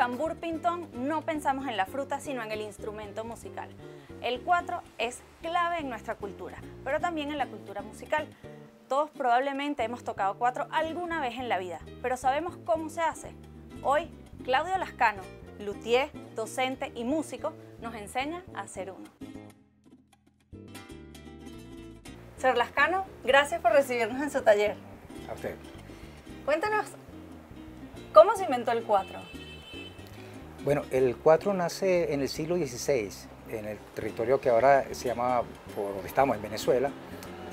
Cambur Pintón no pensamos en la fruta, sino en el instrumento musical. El cuatro es clave en nuestra cultura, pero también en la cultura musical. Todos probablemente hemos tocado cuatro alguna vez en la vida, pero ¿sabemos cómo se hace? Hoy, Claudio Lascano, luthier, docente y músico, nos enseña a hacer uno. Señor Lascano, gracias por recibirnos en su taller. A usted. Cuéntanos, ¿cómo se inventó el cuatro? Bueno, el cuatro nace en el siglo XVI, en el territorio que ahora se llama, por donde estamos, en Venezuela,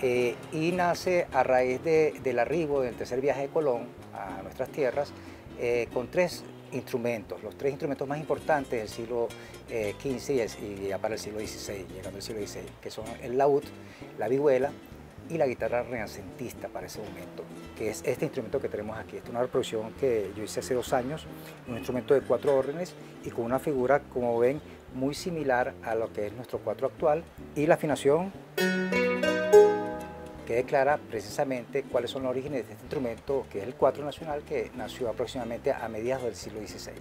y nace a raíz del arribo del tercer viaje de Colón a nuestras tierras, con tres instrumentos, los tres instrumentos más importantes del siglo XV y ya para el siglo XVI, llegando al siglo XVI, que son el laúd, la vihuela y la guitarra renacentista para ese momento, que es este instrumento que tenemos aquí. Esta es una reproducción que yo hice hace 2 años, un instrumento de 4 órdenes y con una figura, como ven, muy similar a lo que es nuestro cuatro actual, y la afinación que declara precisamente cuáles son los orígenes de este instrumento, que es el cuatro nacional, que nació aproximadamente a mediados del siglo XVI.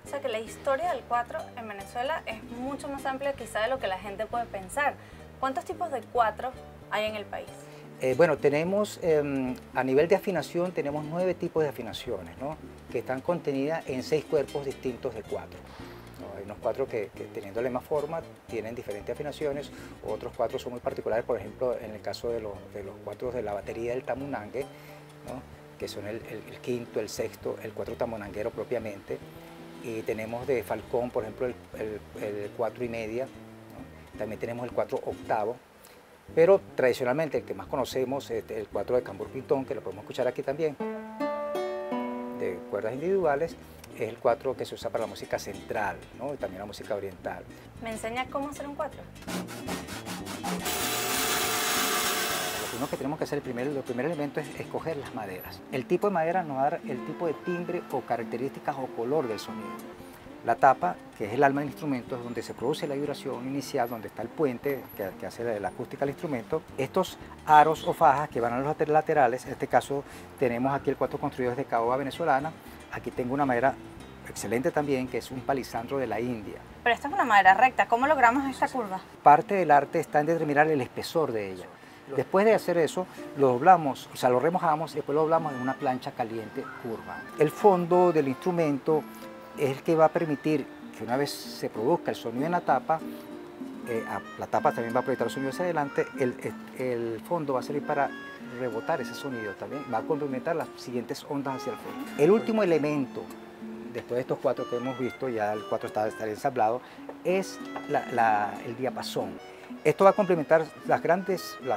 O sea que la historia del cuatro en Venezuela es mucho más amplia quizá de lo que la gente puede pensar. ¿Cuántos tipos de cuatro hay en el país? Bueno, tenemos, a nivel de afinación, tenemos 9 tipos de afinaciones, ¿no?, que están contenidas en 6 cuerpos distintos de cuatro. ¿No? Hay unos cuatro que teniendo la misma forma tienen diferentes afinaciones, otros cuatro son muy particulares, por ejemplo, en el caso de los cuatros de la batería del tamunangue, ¿no?, que son el quinto, el sexto, el cuatro tamunanguero propiamente, y tenemos de Falcón, por ejemplo, el 4 y media, ¿no? También tenemos el 4 octavo, pero tradicionalmente el que más conocemos es el 4 de Cambur Pintón, que lo podemos escuchar aquí también, de cuerdas individuales. Es el 4 que se usa para la música central, ¿no?, y también la música oriental. ¿Me enseña cómo hacer un cuatro? Lo primero que tenemos que hacer, el primer elemento es escoger las maderas. El tipo de madera nos va a dar el tipo de timbre o características o color del sonido. La tapa, que es el alma del instrumento, es donde se produce la vibración inicial, donde está el puente que hace la acústica del instrumento. Estos aros o fajas que van a los laterales, en este caso tenemos aquí el cuatro construido desde caoba venezolana. Aquí tengo una madera excelente también, que es un palisandro de la India. Pero esta es una madera recta, ¿cómo logramos esta curva? Parte del arte está en determinar el espesor de ella. Después de hacer eso, lo doblamos, o sea, lo remojamos y después lo doblamos en una plancha caliente curva. El fondo del instrumento es el que va a permitir que una vez se produzca el sonido en la tapa también va a proyectar el sonido hacia adelante, el fondo va a servir para rebotar ese sonido también, va a complementar las siguientes ondas hacia el fondo. El último elemento, después de estos cuatro que hemos visto, ya el cuatro está ensamblado, es el diapasón. Esto va a complementar las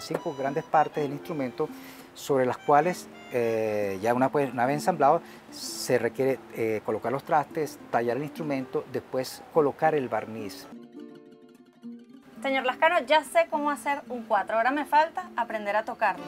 5 grandes partes del instrumento, sobre las cuales ya una vez ensamblado se requiere colocar los trastes, tallar el instrumento, después colocar el barniz. Señor Lascano, ya sé cómo hacer un cuatro, ahora me falta aprender a tocarlo.